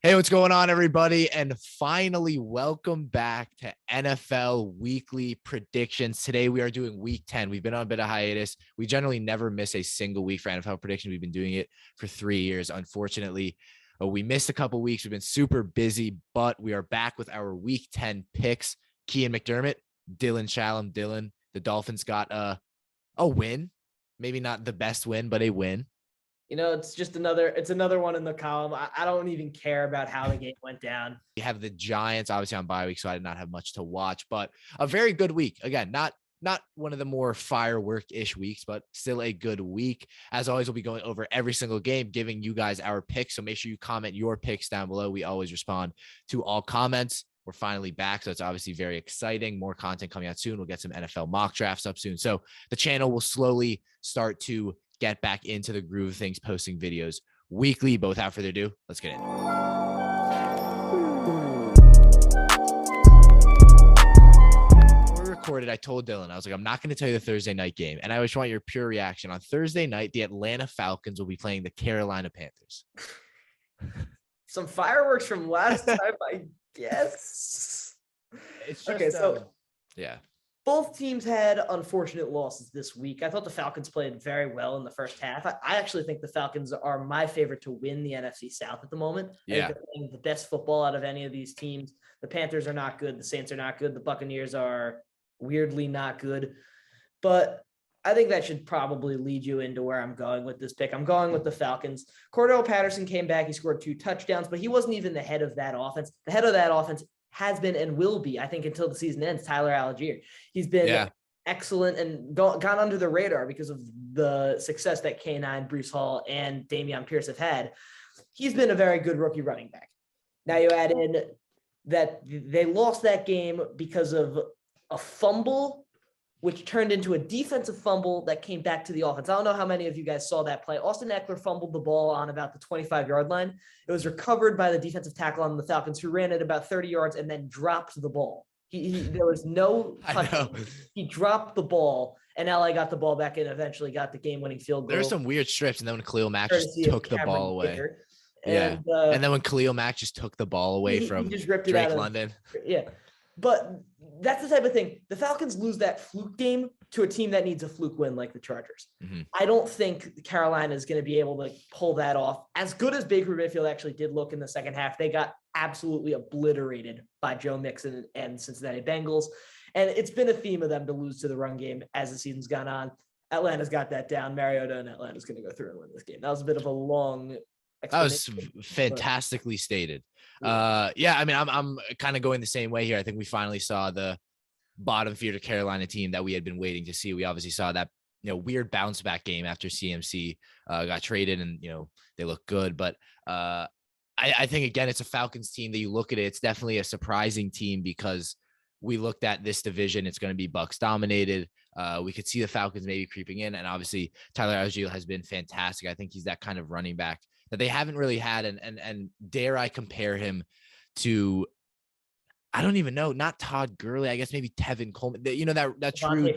Hey, what's going on, everybody? And finally, welcome back to NFL Weekly Predictions. Today, we are doing Week 10. We've been on a bit of hiatus. We generally never miss a single week for NFL prediction. We've been doing it for 3 years. Unfortunately, we missed a couple weeks. We've been super busy, but we are back with our Week 10 picks. Kian McDermott, Dylan Shalom. Dylan, the Dolphins got a win. Maybe not the best win, but a win. You know, it's another one in the column. I don't even care about how the game went down. You have the Giants obviously on bye week, so I did not have much to watch, but a very good week. Again, not one of the more firework-ish weeks, but still a good week. As always, we'll be going over every single game, giving you guys our picks. So make sure you comment your picks down below. We always respond to all comments. We're finally back, so it's obviously very exciting. More content coming out soon. We'll get some NFL mock drafts up soon. So the channel will slowly start to get back into the groove of things, posting videos weekly. But without further ado, let's get in. Before we recorded, I told Dylan, I was like, I'm not going to tell you the Thursday night game. And I just want your pure reaction. On Thursday night, the Atlanta Falcons will be playing the Carolina Panthers. Some fireworks from last time, I guess. It's just, okay, so yeah. Both teams had unfortunate losses this week. I thought the Falcons played very well in the first half. I actually think the Falcons are my favorite to win the NFC South at the moment. Yeah. I think they're playing the best football out of any of these teams. The Panthers are not good. The Saints are not good. The Buccaneers are weirdly not good. But I think that should probably lead you into where I'm going with this pick. I'm going with the Falcons. Cordell Patterson came back. He scored 2 touchdowns, but he wasn't even the head of that offense. The head of that offense has been and will be, I think, until the season ends, Tyler Algier. He's been excellent and gone under the radar because of the success that K9, Breece Hall, and Dameon Pierce have had. He's been a very good rookie running back. Now you add in that they lost that game because of a fumble, which turned into a defensive fumble that came back to the offense. I don't know how many of you guys saw that play. Austin Eckler fumbled the ball on about the 25-yard line. It was recovered by the defensive tackle on the Falcons, who ran it about 30 yards and then dropped the ball. There was no touch. He dropped the ball, and LA got the ball back and eventually got the game-winning field goal. There's some weird strips, and then when Khalil Mack just took the ball away. And then when Khalil Mack just took the ball away from Drake London. Yeah. But that's the type of thing. The Falcons lose that fluke game to a team that needs a fluke win like the Chargers. Mm-hmm. I don't think Carolina is going to be able to pull that off. As good as Baker Mayfield actually did look in the second half, they got absolutely obliterated by Joe Mixon and Cincinnati Bengals. And it's been a theme of them to lose to the run game as the season's gone on. Atlanta's got that down. Mariota and Atlanta's going to go through and win this game. That was a bit of a long That was fantastically stated. I mean, I'm kind of going the same way here. I think we finally saw the bottom feeder Carolina team that we had been waiting to see. We obviously saw that, weird bounce back game after CMC got traded and, they look good. But I think, again, it's a Falcons team that you look at it. It's definitely a surprising team because we looked at this division. It's going to be Bucs dominated. We could see the Falcons maybe creeping in. And obviously Tyler Algier has been fantastic. I think he's that kind of running back that they haven't really had. And dare I compare him to, I don't even know, not Todd Gurley, I guess maybe Tevin Coleman, that true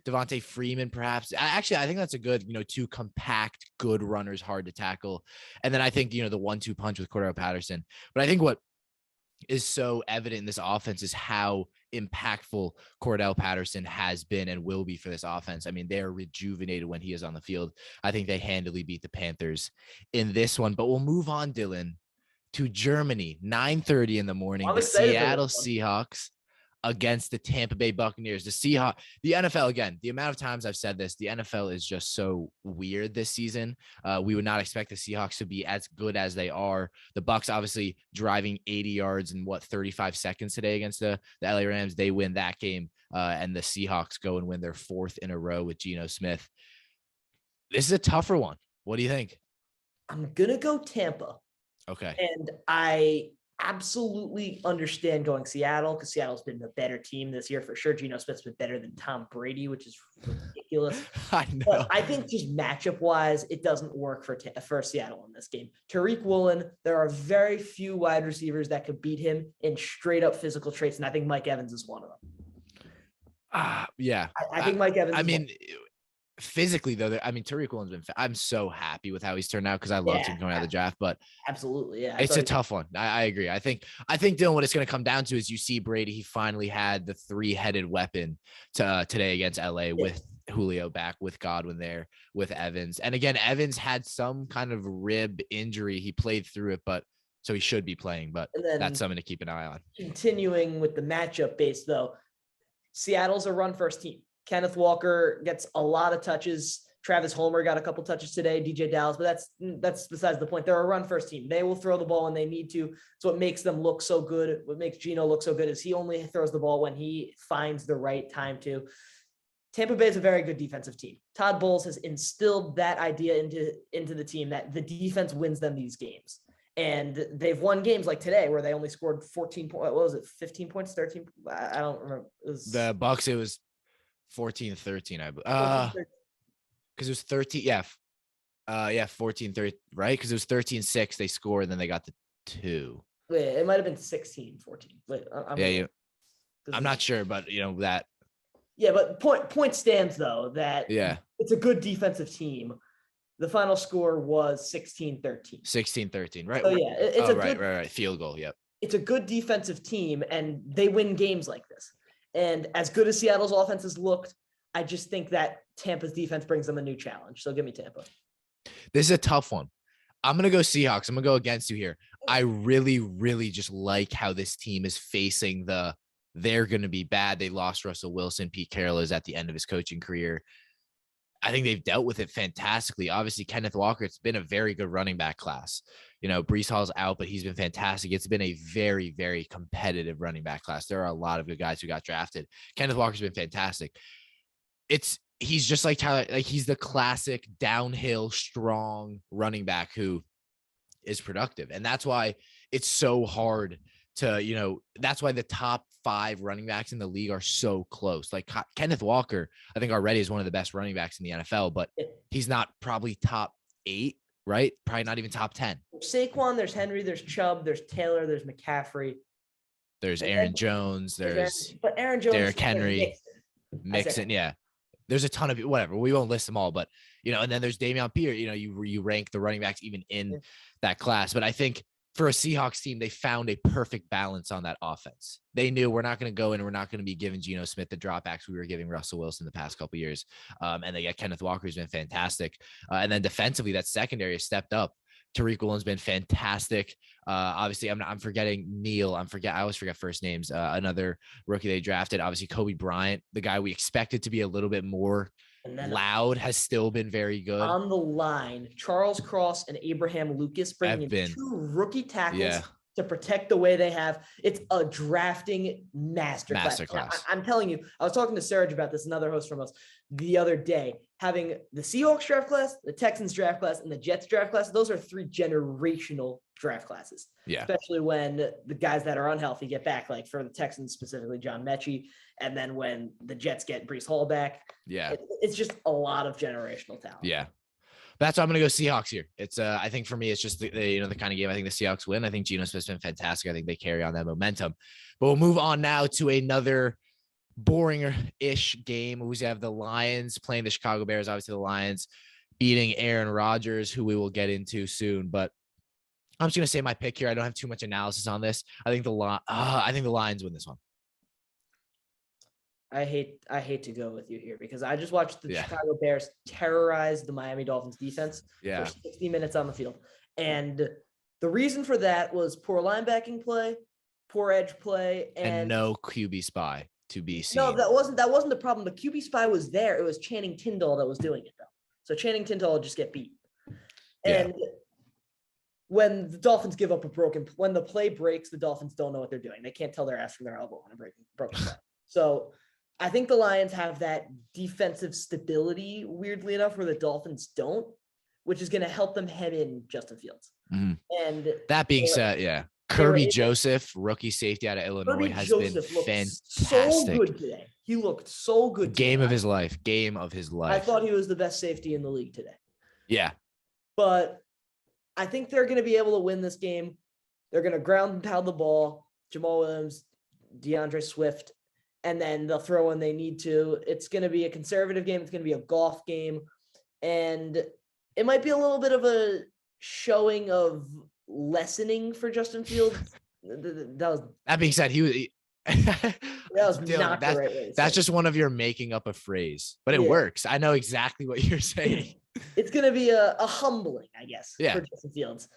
Devontae Freeman, perhaps. I think that's a good, 2 compact, good runners, hard to tackle. And then I think, the 1-2 punch with Cordell Patterson. But I think what is so evident in this offense is how impactful Cordell Patterson has been and will be for this offense. I mean, they're rejuvenated when he is on the field. I think they handily beat the Panthers in this one, but we'll move on, Dylan, to Germany, 9:30 in the morning. The Seattle Seahawks against the Tampa Bay Buccaneers. The NFL, again, the amount of times I've said this, the NFL is just so weird this season. We would not expect the Seahawks to be as good as they are. The Bucs obviously driving 80 yards in 35 seconds today against the LA Rams. They win that game, and the Seahawks go and win their 4th in a row with Geno Smith. This is a tougher one. What do you think? I'm going to go Tampa. Okay. And I absolutely understand going Seattle because Seattle's been the better team this year for sure. Geno Smith's been better than Tom Brady, which is ridiculous. I know. But I think just matchup wise, it doesn't work for Seattle in this game. Tariq Woolen, there are very few wide receivers that could beat him in straight up physical traits, and I think Mike Evans is one of them. Yeah. I think Mike Evans. physically though, I mean, Tariq Woolen's been. I'm so happy with how he's turned out because I loved him coming out of the draft, but absolutely, yeah, it's a tough one. I agree. I think Dylan, what it's going to come down to is you see Brady. He finally had the 3-headed weapon today against LA with Julio back, with Godwin there, with Evans, and again, Evans had some kind of rib injury. He played through it, but so he should be playing. But that's something to keep an eye on. Continuing with the matchup base, though, Seattle's a run first team. Kenneth Walker gets a lot of touches. Travis Homer got a couple touches today, DJ Dallas, but that's besides the point. They're a run first team. They will throw the ball when they need to. So what makes them look so good, what makes Geno look so good is he only throws the ball when he finds the right time to. Tampa Bay is a very good defensive team. Todd Bowles has instilled that idea into the team that the defense wins them these games. And they've won games like today where they only scored 14 points. What was it? 15 points, 13? I don't remember. The Bucs, it was 14-13, I believe. Because it was 13. Yeah. 14-13, right? Because it was 13-6. They scored, and then they got the 2. Wait, it might have been 16-14. Wait, I'm not sure, but that. Yeah, but point stands though that it's a good defensive team. The final score was 16-13. 16-13, right? So yeah, it's right. Field goal. Yep. It's a good defensive team, and they win games like this. And as good as Seattle's offense has looked, I just think that Tampa's defense brings them a new challenge. So give me Tampa. This is a tough one. I'm going to go Seahawks. I'm going to go against you here. I really, really just like how this team is facing they're going to be bad. They lost Russell Wilson. Pete Carroll is at the end of his coaching career. I think they've dealt with it fantastically. Obviously, Kenneth Walker, it's been a very good running back class. Breece Hall's out, but he's been fantastic. It's been a very, very competitive running back class. There are a lot of good guys who got drafted. Kenneth Walker's been fantastic. He's just like Tyler, like he's the classic downhill, strong running back who is productive. And that's why it's so hard to, that's why the top 5 running backs in the league are so close. Like Kenneth Walker, I think already is one of the best running backs in the NFL, but he's not probably top 8, right? Probably not even top 10. Saquon, there's Henry, there's Chubb, there's Taylor, there's McCaffrey. There's Aaron Jones, there's Aaron Jones, Derrick Henry, Mixon. Yeah. There's a ton of whatever. We won't list them all, but and then there's Dameon Pierce. You rank the running backs even in that class. But I think for a Seahawks team, they found a perfect balance on that offense. They knew we're not going to go in, we're not going to be giving Geno Smith the dropbacks we were giving Russell Wilson the past couple of years. And they got Kenneth Walker, who's been fantastic. And then defensively, that secondary has stepped up. Tariq Woolen's been fantastic. Obviously, I'm forgetting Neil. I always forget first names. Another rookie they drafted. Obviously, Kobe Bryant, the guy we expected to be a little bit more loud, has still been very good. On the line, Charles Cross and Abraham Lucas bringing in 2 rookie tackles to protect the way they have. It's a drafting masterclass. I'm telling you, I was talking to Serge about this, another host from us, the other day. Having the Seahawks draft class, the Texans draft class, and the Jets draft class, those are 3 generational draft classes. Yeah. Especially when the guys that are unhealthy get back, like for the Texans specifically, John Mechie, and then when the Jets get Breece Hall back. Yeah. It's just a lot of generational talent. Yeah. That's why I'm going to go Seahawks here. It's I think for me, it's just the kind of game I think the Seahawks win. I think Geno Smith's been fantastic. I think they carry on that momentum. But we'll move on now to another boring-ish game. We have the Lions playing the Chicago Bears. Obviously, the Lions beating Aaron Rodgers, who we will get into soon. But I'm just going to say my pick here. I don't have too much analysis on this. I think the Lions win this one. I hate to go with you here because I just watched the Chicago Bears terrorize the Miami Dolphins defense for 60 minutes on the field. And the reason for that was poor linebacking play, poor edge play, and no QB spy to be seen. No, that wasn't the problem. The QB spy was there. It was Channing Tindall that was doing it though. So Channing Tindall will just get beat. And when the Dolphins give up when the play breaks, the Dolphins don't know what they're doing. They can't tell their ass from their elbow on a broken play. So I think the Lions have that defensive stability, weirdly enough, where the Dolphins don't, which is going to help them head in Justin Fields. Mm-hmm. And that being said, Kirby Joseph, rookie safety out of Illinois, has been fantastic. So good today. He looked so good. Game of his life. I thought he was the best safety in the league today. Yeah. But I think they're going to be able to win this game. They're going to ground and pound the ball. Jamal Williams, DeAndre Swift, and then they'll throw when they need to. It's going to be a conservative game. It's going to be a golf game. And it might be a little bit of a showing of lessening for Justin Fields. That being said, that was Dylan, not the right way to that's say just one of your making up a phrase, but it Yeah. works. I know exactly what you're saying. It's going to be a humbling, I guess, Yeah. for Justin Fields.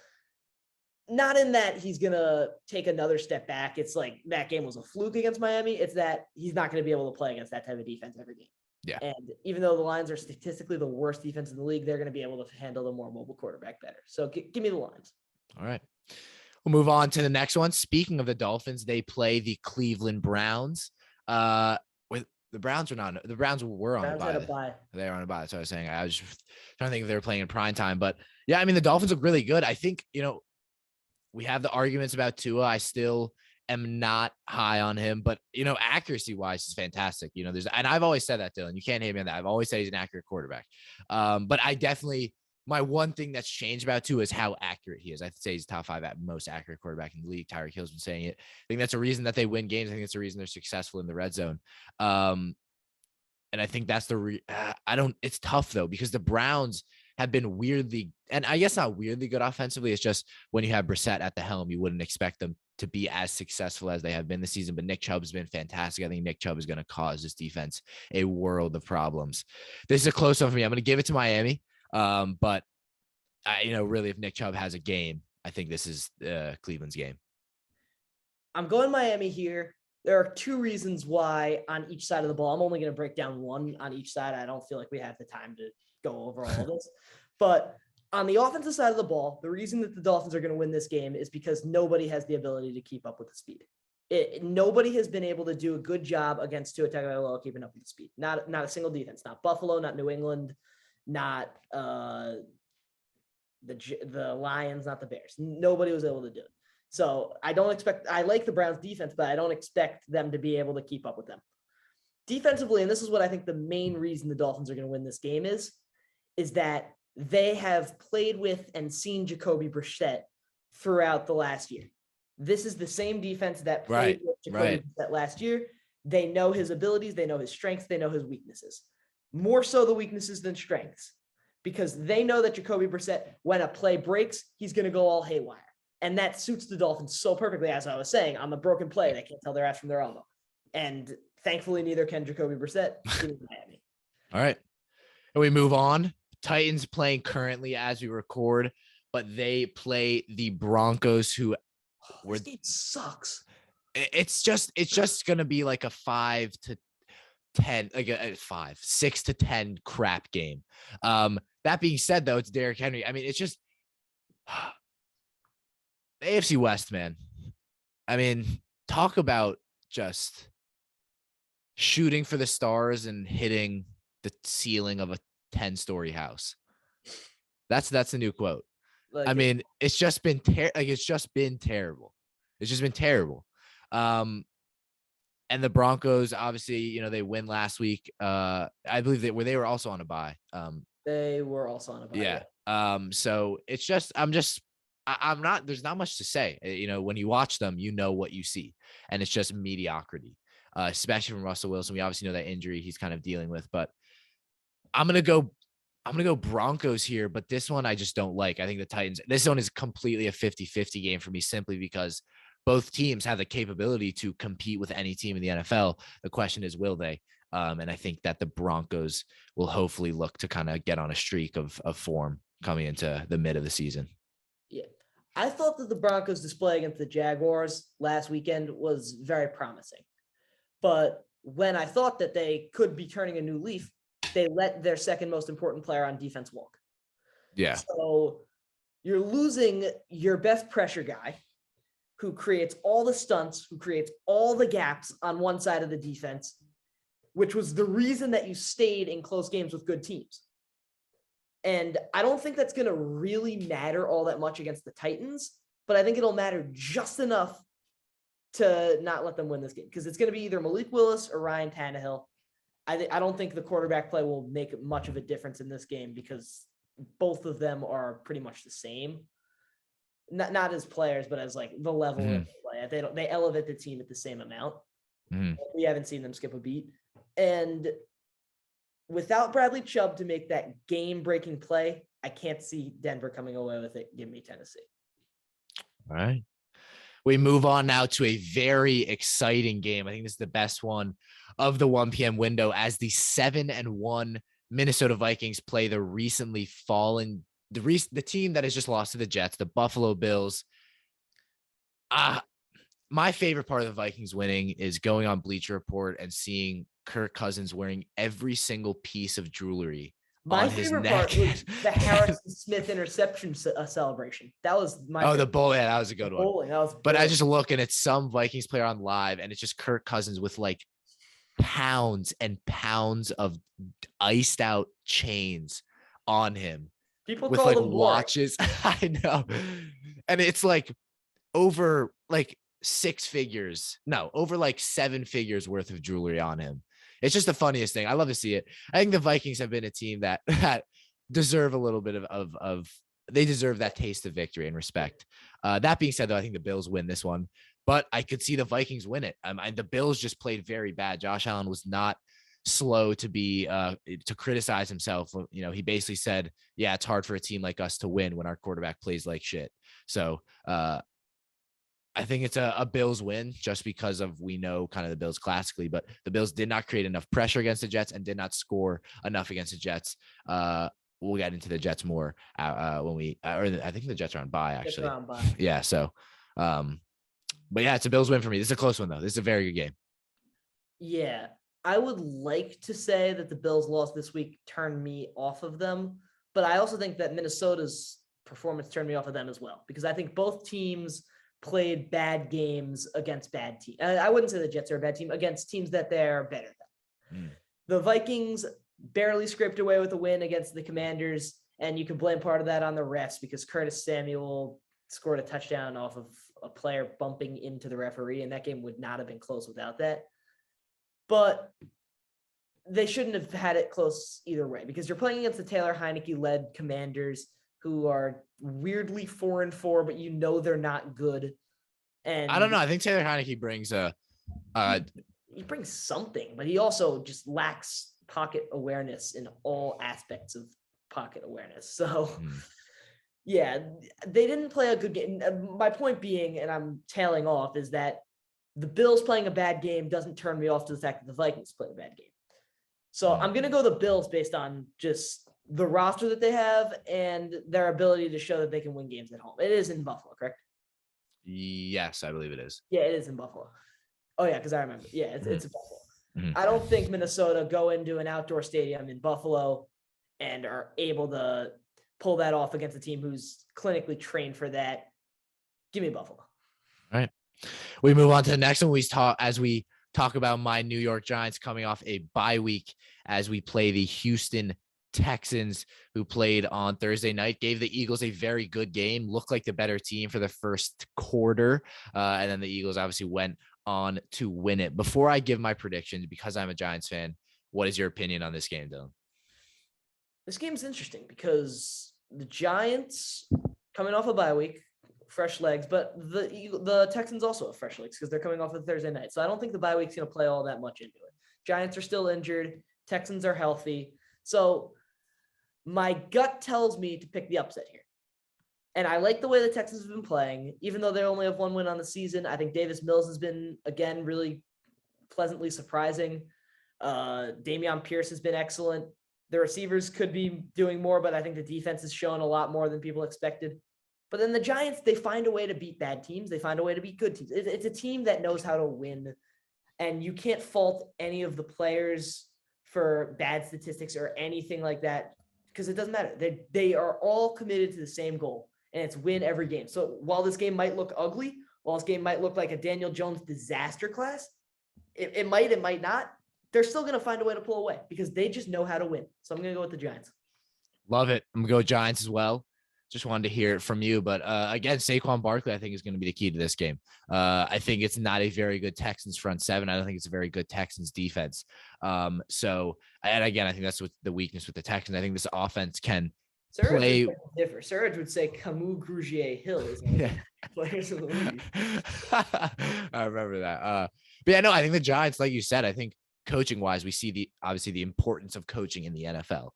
Not in that he's going to take another step back. It's like that game was a fluke against Miami. It's that he's not going to be able to play against that type of defense every game. Yeah. And even though the Lions are statistically the worst defense in the league, they're going to be able to handle the more mobile quarterback better. So give me the Lions. All right. We'll move on to the next one. Speaking of the Dolphins, they play the Cleveland Browns. With the Browns were on a bye. They were on a bye. That's what I was saying. I was trying to think if they were playing in prime time, but yeah, I mean, the Dolphins look really good. I think, we have the arguments about Tua. I still am not high on him, but accuracy wise is fantastic. And I've always said that, Dylan, you can't hate me on that. I've always said he's an accurate quarterback. But I definitely, my one thing that's changed about Tua is how accurate he is. I'd say he's top 5 at most accurate quarterback in the league. Tyreek Hill's been saying it. I think that's a reason that they win games. I think it's a reason they're successful in the red zone. And I think that's it's tough though, because the Browns have been weirdly, and I guess not weirdly good offensively. It's just when you have Brissett at the helm, you wouldn't expect them to be as successful as they have been this season. But Nick Chubb's been fantastic. I think Nick Chubb is going to cause this defense a world of problems. This is a close one for me. I'm going to give it to Miami. But really, if Nick Chubb has a game, I think this is Cleveland's game. I'm going Miami here. There are 2 reasons why on each side of the ball. I'm only going to break down one on each side. I don't feel like we have the time to go over all of this. But on the offensive side of the ball, the reason that the Dolphins are going to win this game is because nobody has the ability to keep up with the speed. Nobody has been able to do a good job against Tua Tagovailoa keeping up with the speed. Not a single defense. Not Buffalo, not New England, not the Lions, not the Bears. Nobody was able to do it. So I like the Browns defense, but I don't expect them to be able to keep up with them. Defensively, and this is what I think the main reason the Dolphins are going to win this game is that they have played with and seen Jacoby Brissett throughout the last year. This is the same defense that played with Jacoby Brissett last year. They know his abilities. They know his strengths. They know his weaknesses. More so the weaknesses than strengths, because they know that Jacoby Brissett, when a play breaks, he's going to go all haywire. And that suits the Dolphins so perfectly, as I was saying, on the broken play. They can't tell their ass from their elbow. And thankfully, neither can Jacoby Brissett in Miami. All right. And we move on. Titans playing currently as we record, but they play the Broncos, who this game sucks. It's just going to be like a 5-10, like a 6-10 crap game. That being said, though, it's Derrick Henry. I mean, it's just the AFC West, man. I mean, talk about just shooting for the stars and hitting the ceiling of a 10-story house. That's the new quote. I mean, it's just been terrible. It's just been terrible. And the Broncos, obviously, they win last week. I believe they were also on a bye. They were also on a bye. Yeah. So it's just, I'm not, there's not much to say. When you watch them, you know what you see, and it's just mediocrity, especially from Russell Wilson. We obviously know that injury he's kind of dealing with, but I'm going to go Broncos here, but this one I just don't like. I think the Titans, this one is completely a 50-50 game for me, simply because both teams have the capability to compete with any team in the NFL. The question is, will they? And I think that the Broncos will hopefully look to kind of get on a streak of form coming into the mid of the season. Yeah. I thought that the Broncos display against the Jaguars last weekend was very promising. But when I thought that they could be turning a new leaf, they let their second most important player on defense walk. Yeah. So you're losing your best pressure guy, who creates all the stunts, who creates all the gaps on one side of the defense, which was the reason that you stayed in close games with good teams. And I don't think that's going to really matter all that much against the Titans, but I think it'll matter just enough to not let them win this game, because it's going to be either Malik Willis or Ryan Tannehill. I don't think the quarterback play will make much of a difference in this game, because both of them are pretty much the same. Not as players, but as like the level of play. They elevate the team at the same amount. Mhm. We haven't seen them skip a beat. And without Bradley Chubb to make that game-breaking play, I can't see Denver coming away with it. Give me Tennessee. All right. We move on now to a very exciting game. I think this is the best one of the 1 p.m. window as the 7-1 Minnesota Vikings play the recently fallen, the team that has just lost to the Jets, the Buffalo Bills. My favorite part of the Vikings winning is going on Bleacher Report and seeing Kirk Cousins wearing every single piece of jewelry My on his favorite neck. part was the Harrison Smith interception celebration. That was my the favorite. bowling. Yeah, that was a good one. Bowling, that was But I brilliant. just look and it's some Vikings player on live and it's just Kirk Cousins with like pounds and pounds of iced out chains on him. People with call like them boring. watches. I know. And it's like over like over like 7 figures worth of jewelry on him. It's just the funniest thing. I love to see it. I think the Vikings have been a team that deserve a little bit of they deserve that taste of victory and respect. That being said, though, I think the Bills win this one, but I could see the Vikings win it. The Bills just played very bad. Josh Allen was not slow to be to criticize himself. You know, he basically said, yeah, it's hard for a team like us to win when our quarterback plays like shit. So I think it's a Bills win just because of we know kind of the Bills classically, but the Bills did not create enough pressure against the Jets and did not score enough against the Jets. We'll get into the Jets more when we I think the Jets are on bye actually. Yeah. So, but yeah, it's a Bills win for me. This is a close one though. This is a very good game. Yeah, I would like to say that the Bills loss this week turned me off of them, but I also think that Minnesota's performance turned me off of them as well because I think both teams played bad games against bad teams. I wouldn't say the Jets are a bad team against teams that they're better than. The Vikings barely scraped away with a win against the Commanders, and you can blame part of that on the refs because Curtis Samuel scored a touchdown off of a player bumping into the referee, and that game would not have been close without that. But they shouldn't have had it close either way because you're playing against the Taylor Heineke-led Commanders who are weirdly 4-4, but you know they're not good. And I don't know. I think Taylor Heineke brings he brings something, but he also just lacks pocket awareness in all aspects of pocket awareness. So yeah, they didn't play a good game. My point being, and I'm tailing off, is that the Bills playing a bad game doesn't turn me off to the fact that the Vikings play a bad game. So I'm going to go the Bills based on just the roster that they have and their ability to show that they can win games at home. It is in Buffalo, correct? Yes, I believe it is. Yeah, it is in Buffalo. Oh, yeah, because I remember. Yeah, it's in Buffalo. I don't think Minnesota go into an outdoor stadium in Buffalo and are able to pull that off against a team who's clinically trained for that. Give me Buffalo. All right. We move on to the next one. As we talk about my New York Giants coming off a bye week as we play the Houston Texans, who played on Thursday night, gave the Eagles a very good game, looked like the better team for the first quarter. And then the Eagles obviously went on to win it. Before I give my predictions, because I'm a Giants fan, what is your opinion on this game, Dylan? This game's interesting because the Giants coming off a bye week, fresh legs, but the Texans also have fresh legs because they're coming off of Thursday night. So I don't think the bye week's going to play all that much into it. Giants are still injured. Texans are healthy. So my gut tells me to pick the upset here. And I like the way the Texans have been playing, even though they only have 1 win on the season. I think Davis Mills has been, again, really pleasantly surprising. Dameon Pierce has been excellent. The receivers could be doing more, but I think the defense has shown a lot more than people expected. But then the Giants, they find a way to beat bad teams. They find a way to beat good teams. It's a team that knows how to win. And you can't fault any of the players for bad statistics or anything like that because it doesn't matter. They are all committed to the same goal, and it's win every game. So while this game might look ugly, while this game might look like a Daniel Jones disaster class, it might not. They're still going to find a way to pull away because they just know how to win. So I'm going to go with the Giants. Love it. I'm going to go Giants as well. Just wanted to hear it from you. But again, Saquon Barkley, I think, is going to be the key to this game. I think it's not a very good Texans front seven. I don't think it's a very good Texans defense. So, and again, I think that's what the weakness with the Texans. I think this offense can play different. Surge would say Camus Grugier Hill is one of the players in the league. I remember that. But yeah, no, I think the Giants, like you said, I think coaching wise, we see obviously the importance of coaching in the NFL,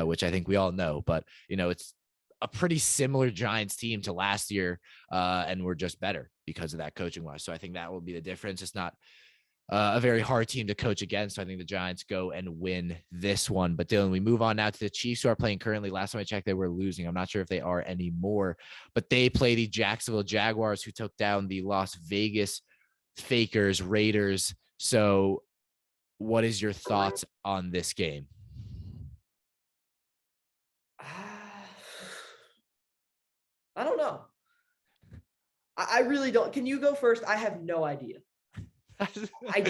which I think we all know. But it's a pretty similar Giants team to last year, and we're just better because of that coaching wise. So I think that will be the difference. It's not a very hard team to coach against. So I think the Giants go and win this one. But Dylan, we move on now to the Chiefs, who are playing currently. Last time I checked, they were losing. I'm not sure if they are anymore, but they play the Jacksonville Jaguars, who took down the Las Vegas Fakers Raiders. So what is your thoughts on this game? I don't know. I really don't. Can you go first? I have no idea. I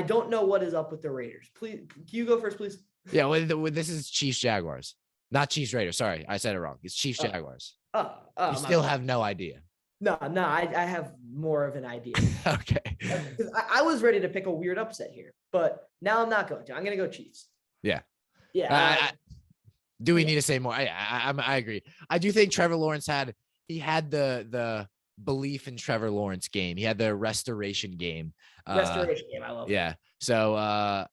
don't know what is up with the Raiders. Please, can you go first, please? Yeah, well, this is Chiefs Jaguars, not Chiefs Raiders. Sorry, I said it wrong. It's Chiefs Jaguars. You still have no idea. No, I have more of an idea. Okay. I was ready to pick a weird upset here, but now I'm not going to. I'm going to go Chiefs. Yeah. Yeah. Do we need to say more? I agree. I do think Trevor Lawrence had the belief in Trevor Lawrence game. He had the restoration game. I love it. Yeah. So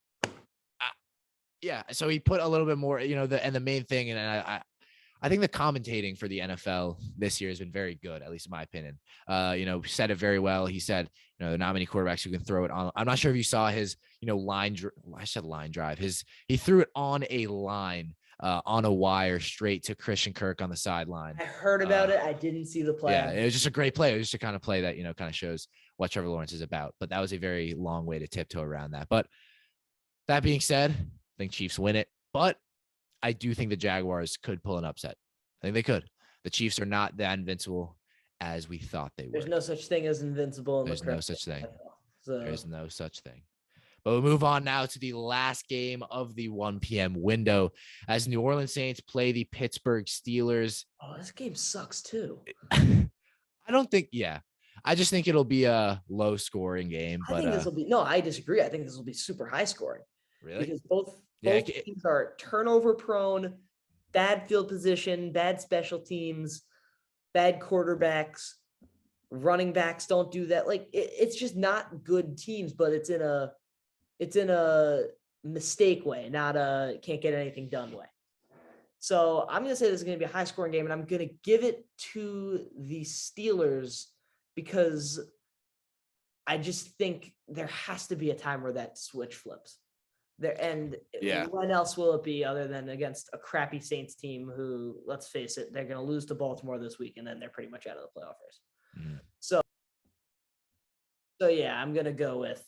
yeah. So he put a little bit more, and the main thing, and I think the commentating for the NFL this year has been very good, at least in my opinion. Said it very well. He said, there are not many quarterbacks who can throw it on. I'm not sure if you saw his, line drive. He threw it on a line, on a wire straight to Christian Kirk on the sideline. I heard about it. I didn't see the play. Yeah, it was just a great play. It was just a kind of play that, kind of shows what Trevor Lawrence is about. But that was a very long way to tiptoe around that. But that being said, I think Chiefs win it. But I do think the Jaguars could pull an upset. I think they could. The Chiefs are not that invincible as we thought they were. There's no such thing as invincible. There's no such thing. There's no such thing. But we'll move on now to the last game of the 1 p.m. window as New Orleans Saints play the Pittsburgh Steelers. Oh, this game sucks too. I don't think, I just think it'll be a low scoring game. I think this will be, I disagree. I think this will be super high scoring. Really? Because both teams are turnover prone, bad field position, bad special teams, bad quarterbacks, running backs don't do that. Like it's just not good teams, but it's in a mistake way, not a can't get anything done way. So I'm going to say this is going to be a high scoring game, and I'm going to give it to the Steelers because I just think there has to be a time where that switch flips. When else will it be other than against a crappy Saints team who, let's face it, they're going to lose to Baltimore this week, and then they're pretty much out of the playoff race. So yeah, I'm going to go with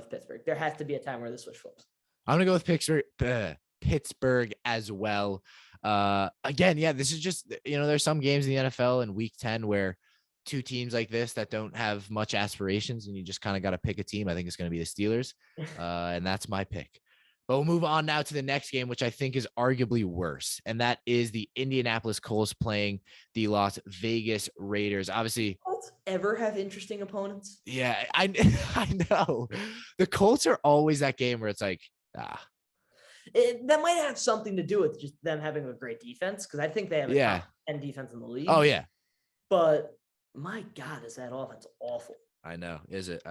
Pittsburgh. There has to be a time where the switch flips. I'm going to go with Pittsburgh as well. Again, this is just, there's some games in the NFL in week 10 where two teams like this that don't have much aspirations and you just kind of got to pick a team. I think it's going to be the Steelers. And that's my pick. But we'll move on now to the next game, which I think is arguably worse. And that is the Indianapolis Colts playing the Las Vegas Raiders. Obviously, Colts ever have interesting opponents? Yeah, I know. The Colts are always that game where it's like, that might have something to do with just them having a great defense. Cause I think they have a top 10 defense in the league. Oh yeah. But my God, is that offense awful? I know. Is it?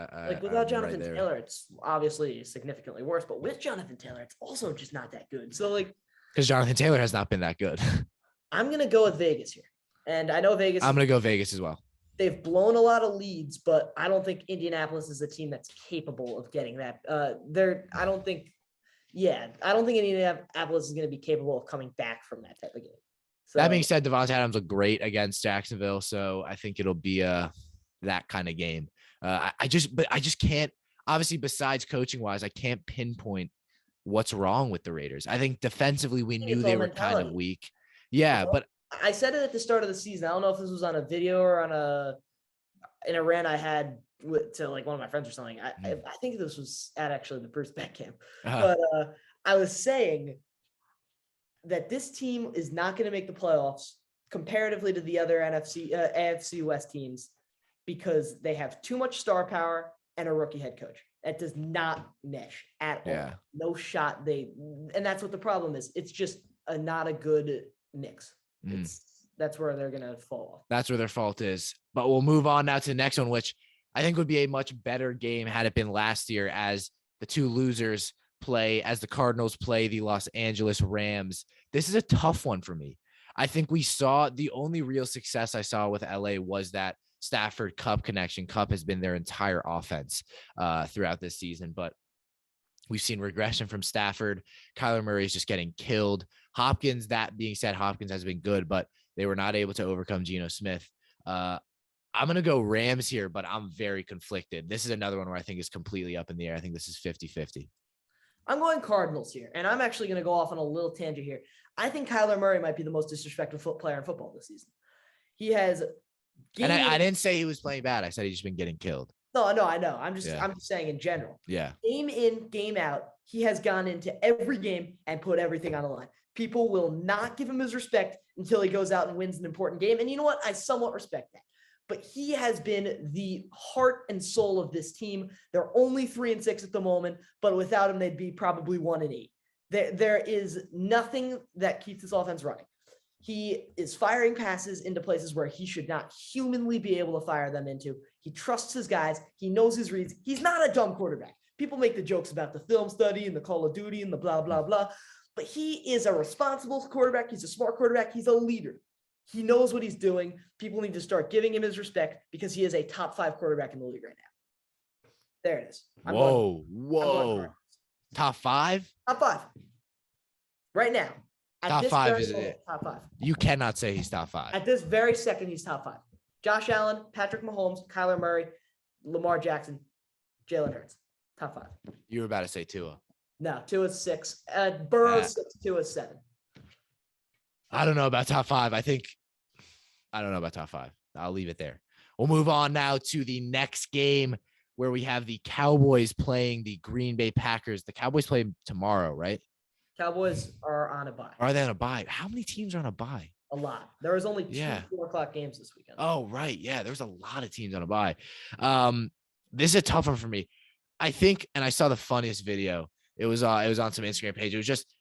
Without Jonathan Taylor, it's obviously significantly worse. But with Jonathan Taylor, it's also just not that good. So because Jonathan Taylor has not been that good. I'm gonna go with Vegas here, and I know Vegas. I'm gonna go Vegas as well. They've blown a lot of leads, but I don't think Indianapolis is a team that's capable of getting that. I don't think Indianapolis is going to be capable of coming back from that type of game. So, that being said, Devontae Adams looked great against Jacksonville, so I think it'll be that kind of game. I just can't. Obviously, besides coaching wise, I can't pinpoint what's wrong with the Raiders. I think defensively, we knew they were kind of weak. Yeah, but I said it at the start of the season. I don't know if this was on a video or in a rant I had to one of my friends or something. I think this was at actually the Bruce Beck camp, but I was saying that this team is not going to make the playoffs comparatively to the other AFC West teams because they have too much star power and a rookie head coach. That does not mesh at all. No shot. And that's what the problem is. It's just not a good mix. That's where they're going to fall off. That's where their fault is. But we'll move on now to the next one, which I think would be a much better game had it been last year, as the two losers play, as the Cardinals play the Los Angeles Rams. This is a tough one for me. I think we saw the only real success I saw with LA was that Stafford Cup connection. Cup has been their entire offense throughout this season, but we've seen regression from Stafford. Kyler Murray is just getting killed. Hopkins, that being said, Hopkins has been good, but they were not able to overcome Geno Smith. I'm going to go Rams here, but I'm very conflicted. This is another one where I think is completely up in the air. I think this is 50-50. I'm going Cardinals here, and I'm actually going to go off on a little tangent here. I think Kyler Murray might be the most disrespectful player in football this season. He has And I didn't say he was playing bad. I said he's just been getting killed. No, I know. I'm just saying in general. Yeah. Game in, game out, he has gone into every game and put everything on the line. People will not give him his respect until he goes out and wins an important game. And you know what? I somewhat respect that. But he has been the heart and soul of this team. They're only 3-6 at the moment, but without him, they'd be probably 1-8. There is nothing that keeps this offense running. He is firing passes into places where he should not humanly be able to fire them into. He trusts his guys. He knows his reads. He's not a dumb quarterback. People make the jokes about the film study and the Call of Duty and the blah, blah, blah. But he is a responsible quarterback. He's a smart quarterback. He's a leader. He knows what he's doing. People need to start giving him his respect because he is a top 5 quarterback in the league right now. There it is. Whoa. Top 5? Top 5. Right now. Top 5 is it? Top 5. You cannot say he's top 5. At this very second, he's top 5. Josh Allen, Patrick Mahomes, Kyler Murray, Lamar Jackson, Jalen Hurts. Top 5. You were about to say Tua. No, Tua's 6. Burrow's 6. Tua's 7. I don't know about top 5. I don't know about top 5. I'll leave it there. We'll move on now to the next game where we have the Cowboys playing the Green Bay Packers. The Cowboys play tomorrow, right? Cowboys are on a bye. Are they on a bye? How many teams are on a bye? A lot. There was only 2 4:00 games this weekend. Oh, right. Yeah, there's a lot of teams on a bye. This is a tough one for me. I think, and I saw the funniest video. It was on some Instagram page. It was just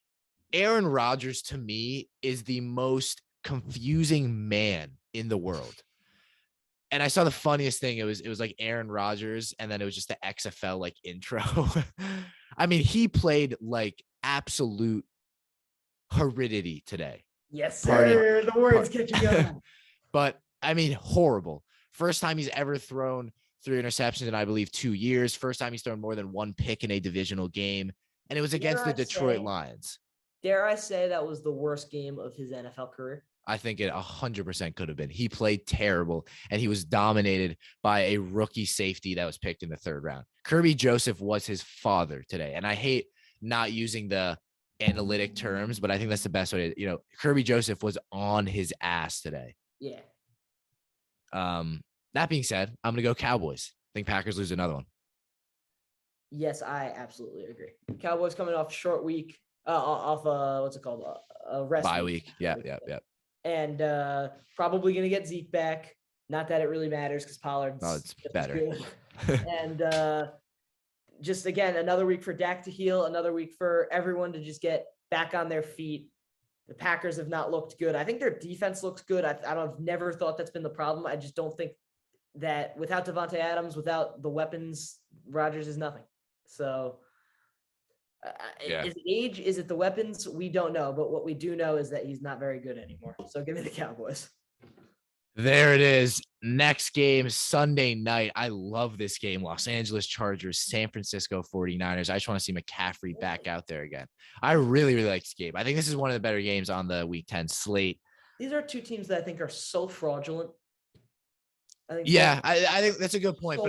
Aaron Rodgers, to me, is the most confusing man in the world. And I saw the funniest thing. It was like Aaron Rodgers, and then it was just the XFL like intro. I mean, he played like absolute horridity today. Yes, sir. The words catching up. But I mean, horrible. First time he's ever thrown 3 interceptions in, I believe, 2 years. First time he's thrown more than 1 pick in a divisional game. And it was against the Detroit Lions. Dare I say that was the worst game of his NFL career? I think it 100% could have been. He played terrible, and he was dominated by a rookie safety that was picked in the 3rd round. Kirby Joseph was his father today. And I hate not using the analytic terms, but I think that's the best way to, Kirby Joseph was on his ass today. Yeah. That being said, I'm going to go Cowboys. I think Packers lose another one. Yes, I absolutely agree. Cowboys coming off a short week, off what's it called? A rest bye week. Yeah. And probably going to get Zeke back. Not that it really matters because Pollard's it's better. And just, again, another week for Dak to heal, another week for everyone to just get back on their feet. The Packers have not looked good. I think their defense looks good. I've never thought that's been the problem. I just don't think that without Devontae Adams, without the weapons, Rodgers is nothing. So is it age? Is it the weapons? We don't know. But what we do know is that he's not very good anymore. So give me the Cowboys. There it is. Next game, Sunday night. I love this game. Los Angeles Chargers, San Francisco 49ers. I just want to see McCaffrey back out there again. I really, really like this game. I think this is one of the better games on the Week 10 slate. These are 2 teams that I think are so fraudulent. I think that's a good point.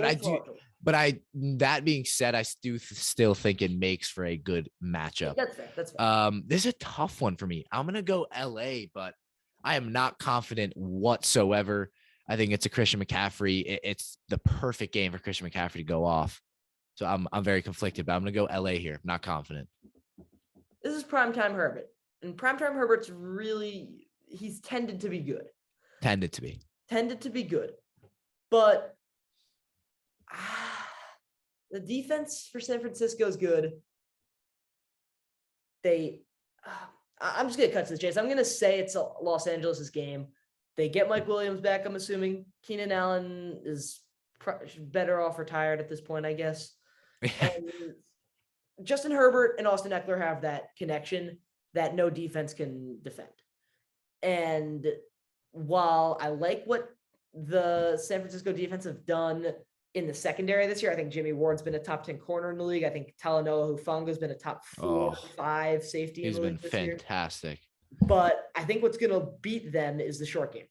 That being said, I do still think it makes for a good matchup. That's fair. This is a tough one for me. I'm going to go LA, but I am not confident whatsoever. I think it's a Christian McCaffrey. It's the perfect game for Christian McCaffrey to go off. So I'm very conflicted, but I'm going to go LA here. Not confident. This is primetime Herbert. And primetime Herbert's he's tended to be good. Tended to be good. But the defense for San Francisco is good. I'm just going to cut to the chase. I'm going to say it's Los Angeles' game. They get Mike Williams back, I'm assuming. Keenan Allen is better off retired at this point, I guess. And Justin Herbert and Austin Eckler have that connection that no defense can defend. And while I like what the San Francisco defense have done in the secondary this year, I think Jimmy Ward's been a top 10 corner in the league. I think Talanoa Hufanga's been a top 4-5 safety in the league this year. He's been fantastic. But I think what's going to beat them is the short game.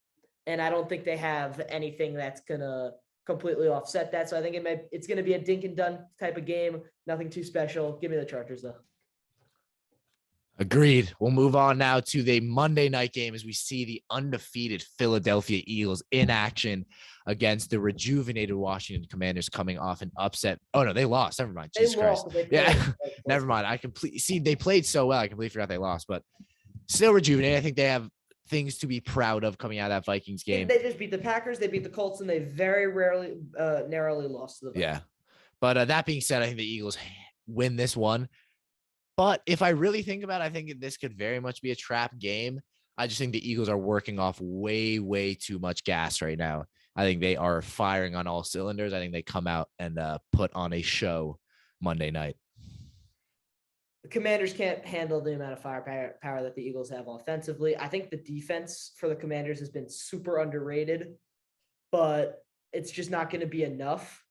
And I don't think they have anything that's going to completely offset that. So I think it's going to be a dink and done type of game. Nothing too special. Give me the Chargers, though. Agreed. We'll move on now to the Monday night game as we see the undefeated Philadelphia Eagles in action against the rejuvenated Washington Commanders coming off an upset. Oh, no, they lost. Never mind. Jesus Christ. Yeah, never mind. I completely see they played so well. I completely forgot they lost, but still rejuvenated. I think they have things to be proud of coming out of that Vikings game. They just beat the Packers. They beat the Colts, and they very rarely, narrowly lost to the Vikings. Yeah. But that being said, I think the Eagles win this one. But if I really think about it, I think this could very much be a trap game. I just think the Eagles are working off way, way too much gas right now. I think they are firing on all cylinders. I think they come out and put on a show Monday night. The Commanders can't handle the amount of firepower that the Eagles have offensively. I think the defense for the Commanders has been super underrated, but it's just not going to be enough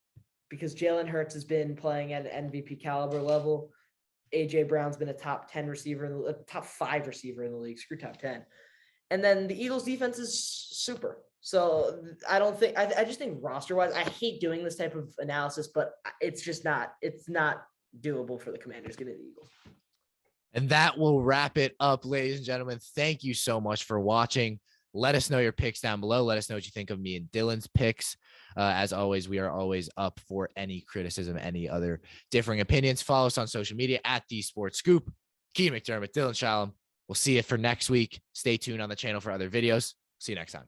because Jalen Hurts has been playing at an MVP caliber level. AJ Brown's been a top 10 receiver, a top 5 receiver in the league. Screw top 10. And then the Eagles defense is super. So I don't think, I just think roster wise, I hate doing this type of analysis, but it's not doable for the Commanders. Give me the Eagles. And that will wrap it up, ladies and gentlemen. Thank you so much for watching. Let us know your picks down below. Let us know what you think of me and Dylan's picks. As always, we are always up for any criticism, any other differing opinions. Follow us on social media at TheeSportsScoop. Keith McDermott, Dylan Shalom. We'll see you for next week. Stay tuned on the channel for other videos. See you next time.